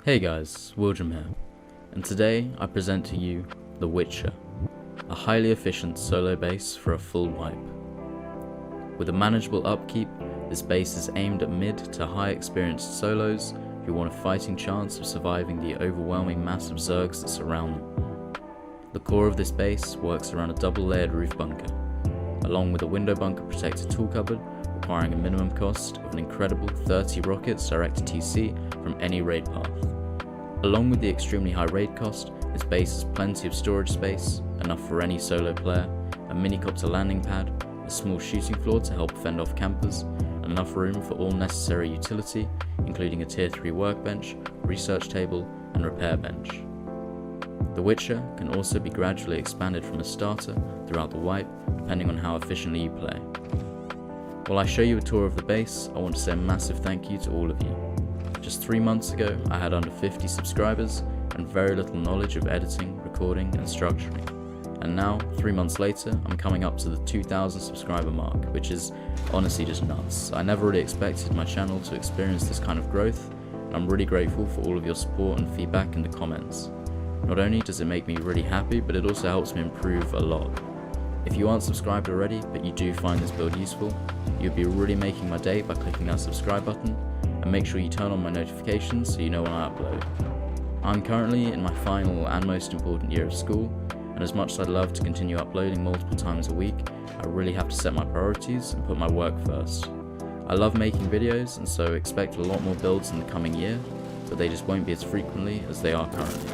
Hey guys, William here, and today I present to you The Witcher, a highly efficient solo base for a full wipe. With a manageable upkeep, this base is aimed at mid to high experienced solos who want a fighting chance of surviving the overwhelming mass of zergs that surround them. The core of this base works around a double layered roof bunker, along with a window bunker protected tool cupboard requiring a minimum cost of an incredible 30 rockets direct to TC from any raid path. Along with the extremely high raid cost, this base has plenty of storage space, enough for any solo player, a minicopter landing pad, a small shooting floor to help fend off campers, and enough room for all necessary utility, including a tier 3 workbench, research table, and repair bench. The Witcher can also be gradually expanded from a starter throughout the wipe, depending on how efficiently you play. While I show you a tour of the base, I want to say a massive thank you to all of you. Just 3 months ago, I had under 50 subscribers and very little knowledge of editing, recording, and structuring. And now, 3 months later, I'm coming up to the 2,000 subscriber mark, which is honestly just nuts. I never really expected my channel to experience this kind of growth, and I'm really grateful for all of your support and feedback in the comments. Not only does it make me really happy, but it also helps me improve a lot. If you aren't subscribed already, but you do find this build useful, you'd be really making my day by clicking that subscribe button, and make sure you turn on my notifications so you know when I upload. I'm currently in my final and most important year of school, and as much as I'd love to continue uploading multiple times a week, I really have to set my priorities and put my work first. I love making videos, and so expect a lot more builds in the coming year, but they just won't be as frequently as they are currently.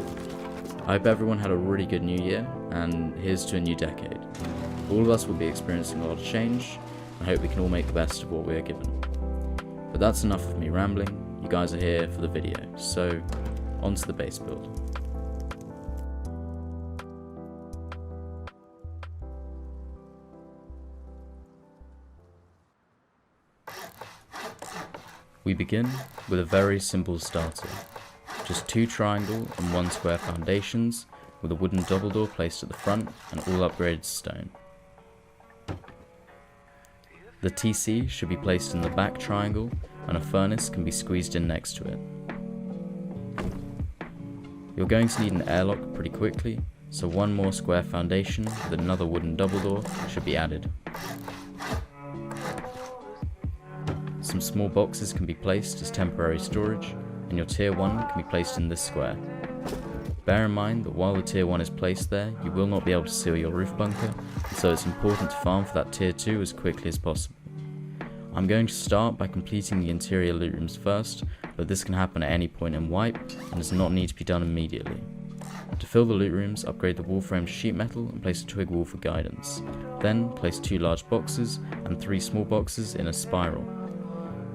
I hope everyone had a really good new year, and here's to a new decade. All of us will be experiencing a lot of change, and I hope we can all make the best of what we are given. But that's enough of me rambling. You guys are here for the video, so on to the base build. We begin with a very simple starter. Just 2 triangle and 1 square foundations with a wooden double door placed at the front and all upgraded to stone. The TC should be placed in the back triangle and a furnace can be squeezed in next to it. You're going to need an airlock pretty quickly, so 1 more square foundation with another wooden double door should be added. Some small boxes can be placed as temporary storage, and your tier 1 can be placed in this square. Bear in mind that while the tier 1 is placed there, you will not be able to seal your roof bunker, and so it's important to farm for that tier 2 as quickly as possible. I'm going to start by completing the interior loot rooms first, but this can happen at any point in wipe, and does not need to be done immediately. To fill the loot rooms, upgrade the wall frame to sheet metal and place a twig wall for guidance. Then place 2 large boxes and 3 small boxes in a spiral.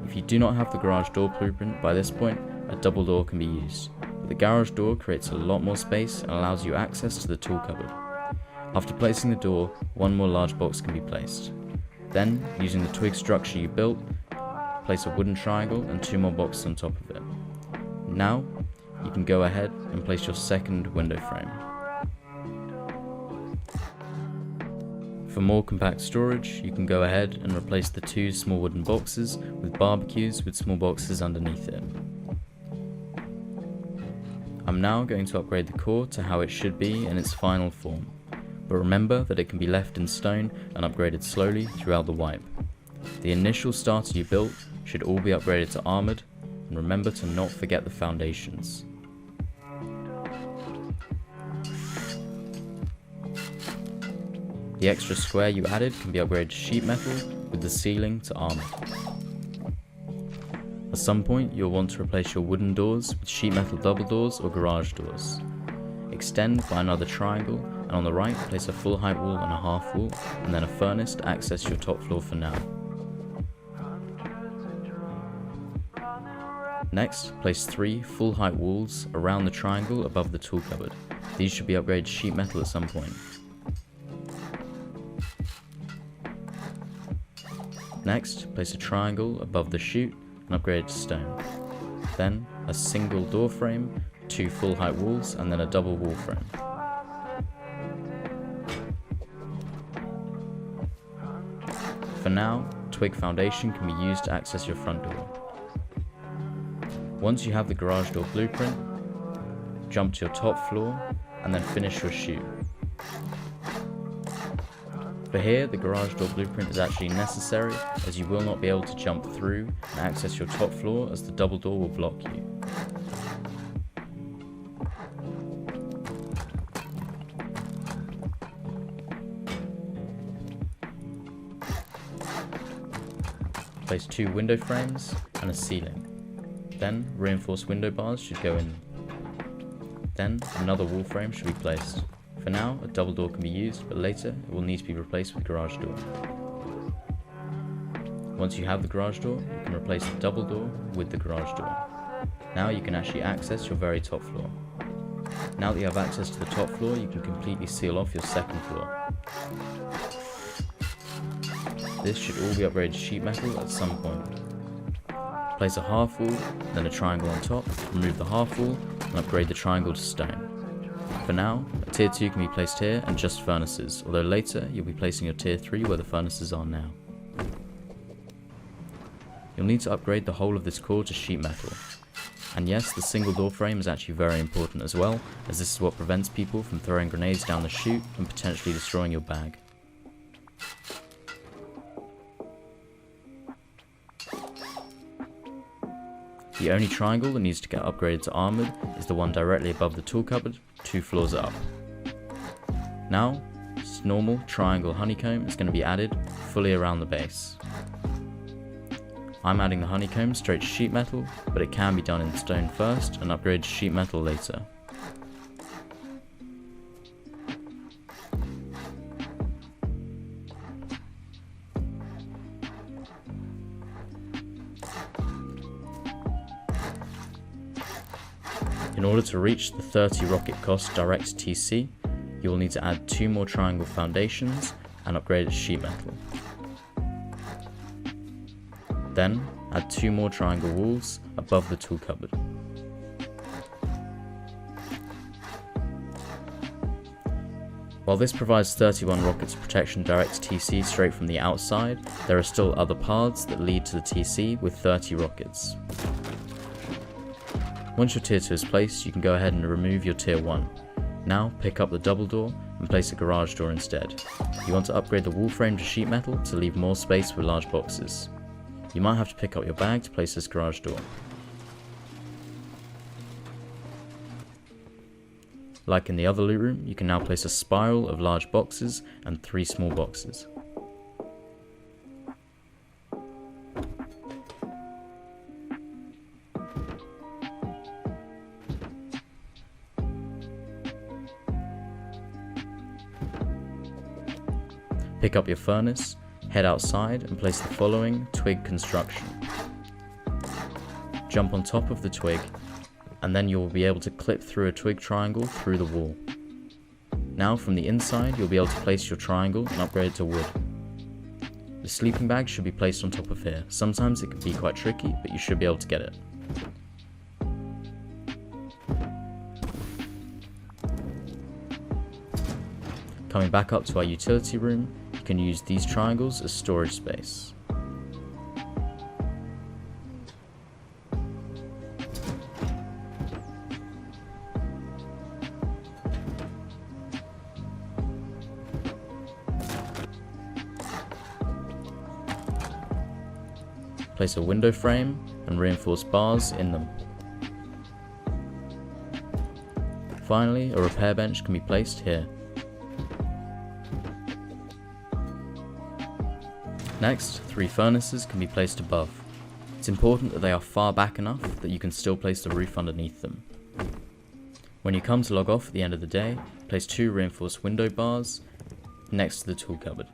If you do not have the garage door blueprint by this point, a double door can be used. But the garage door creates a lot more space and allows you access to the tool cupboard. After placing the door, 1 more large box can be placed. Then, using the twig structure you built, place a wooden triangle and 2 more boxes on top of it. Now, you can go ahead and place your second window frame. For more compact storage, you can go ahead and replace the 2 small wooden boxes with barbecues with small boxes underneath it. I'm now going to upgrade the core to how it should be in its final form, but remember that it can be left in stone and upgraded slowly throughout the wipe. The initial starter you built should all be upgraded to armoured, and remember to not forget the foundations. The extra square you added can be upgraded to sheet metal with the ceiling to armoured. At some point you'll want to replace your wooden doors with sheet metal double doors or garage doors. Extend by another triangle, and on the right place a full height wall and a half wall, and then a furnace to access your top floor for now. Next, place 3 full height walls around the triangle above the tool cupboard. These should be upgraded to sheet metal at some point. Next, place a triangle above the chute and upgrade it to stone. Then, a single door frame, 2 full height walls, and then a double wall frame. For now, twig foundation can be used to access your front door. Once you have the garage door blueprint, jump to your top floor, and then finish your chute. For here, the garage door blueprint is actually necessary, as you will not be able to jump through and access your top floor, as the double door will block you. Place 2 window frames and a ceiling. Then reinforced window bars should go in. Then another wall frame should be placed. For now, a double door can be used, but later it will need to be replaced with garage door. Once you have the garage door, you can replace the double door with the garage door. Now you can actually access your very top floor. Now that you have access to the top floor, you can completely seal off your second floor. This should all be upgraded to sheet metal at some point. Place a half wall, then a triangle on top, remove the half wall, and upgrade the triangle to stone. For now, a tier 2 can be placed here and just furnaces, although later you'll be placing your tier 3 where the furnaces are now. You'll need to upgrade the whole of this core to sheet metal. And yes, the single door frame is actually very important as well, as this is what prevents people from throwing grenades down the chute and potentially destroying your bag. The only triangle that needs to get upgraded to armoured is the one directly above the tool cupboard, 2 floors up. Now, this normal triangle honeycomb is going to be added fully around the base. I'm adding the honeycomb straight to sheet metal, but it can be done in stone first and upgraded to sheet metal later. In order to reach the 30 rocket cost direct TC, you will need to add 2 more triangle foundations and upgrade it to sheet metal. Then, add 2 more triangle walls above the tool cupboard. While this provides 31 rockets of protection direct to TC straight from the outside, there are still other paths that lead to the TC with 30 rockets. Once your tier 2 is placed, you can go ahead and remove your tier 1. Now pick up the double door and place a garage door instead. You want to upgrade the wall frame to sheet metal to leave more space for large boxes. You might have to pick up your bag to place this garage door. Like in the other loot room, you can now place a spiral of large boxes and 3 small boxes. Pick up your furnace, head outside and place the following twig construction. Jump on top of the twig, and then you will be able to clip through a twig triangle through the wall. Now from the inside you'll be able to place your triangle and upgrade it to wood. The sleeping bag should be placed on top of here. Sometimes it can be quite tricky, but you should be able to get it. Coming back up to our utility room, you can use these triangles as storage space. Place a window frame and reinforce bars in them. Finally, a repair bench can be placed here. Next, 3 furnaces can be placed above. It's important that they are far back enough that you can still place the roof underneath them. When you come to log off at the end of the day, place 2 reinforced window bars next to the tool cupboard.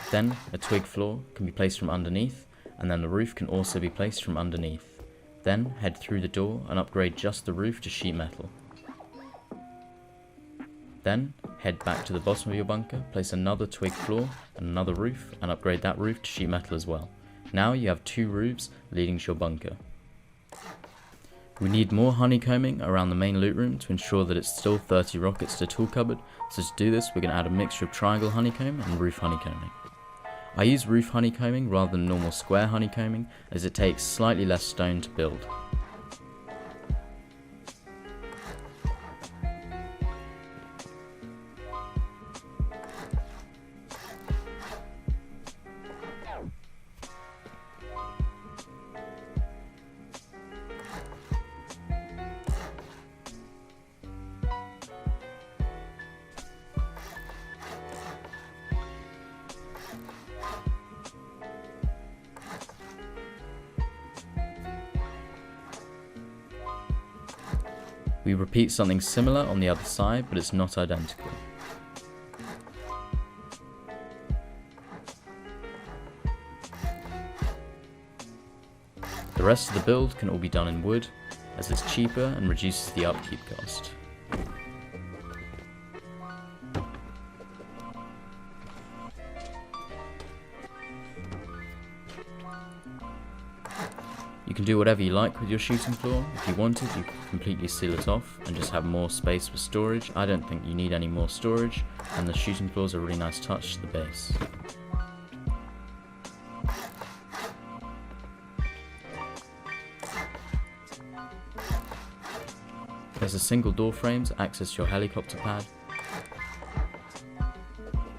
Then, a twig floor can be placed from underneath, and then the roof can also be placed from underneath. Then, head through the door and upgrade just the roof to sheet metal. Then, head back to the bottom of your bunker, place another twig floor and another roof, and upgrade that roof to sheet metal as well. Now you have 2 roofs leading to your bunker. We need more honeycombing around the main loot room to ensure that it's still 30 rockets to the tool cupboard, so to do this we're going to add a mixture of triangle honeycomb and roof honeycombing. I use roof honeycombing rather than normal square honeycombing, as it takes slightly less stone to build. We repeat something similar on the other side, but it's not identical. The rest of the build can all be done in wood, as it's cheaper and reduces the upkeep cost. You can do whatever you like with your shooting floor. If you wanted, you could completely seal it off and just have more space for storage. I don't think you need any more storage, and the shooting floor is a really nice touch to the base. There's a single door frame to access your helicopter pad,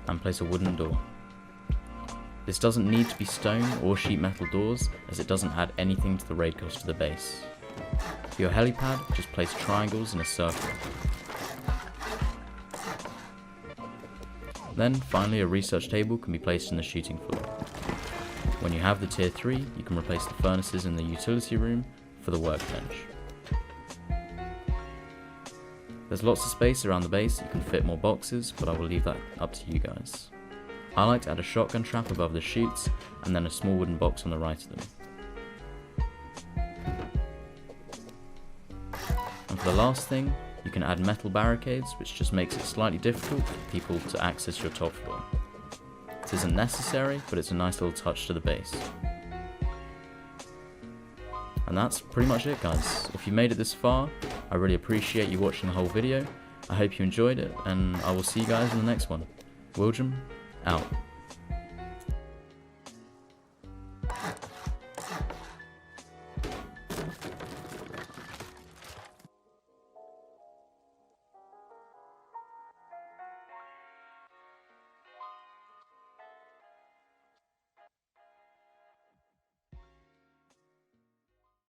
and place a wooden door. This doesn't need to be stone or sheet metal doors, as it doesn't add anything to the raid cost of the base. For your helipad, just place triangles in a circle. Then, finally, a research table can be placed in the shooting floor. When you have the tier 3, you can replace the furnaces in the utility room for the workbench. There's lots of space around the base, you can fit more boxes, but I will leave that up to you guys. I like to add a shotgun trap above the chutes, and then a small wooden box on the right of them. And for the last thing, you can add metal barricades, which just makes it slightly difficult for people to access your top floor. It isn't necessary, but it's a nice little touch to the base. And that's pretty much it, guys. If you made it this far, I really appreciate you watching the whole video. I hope you enjoyed it, and I will see you guys in the next one. William, out.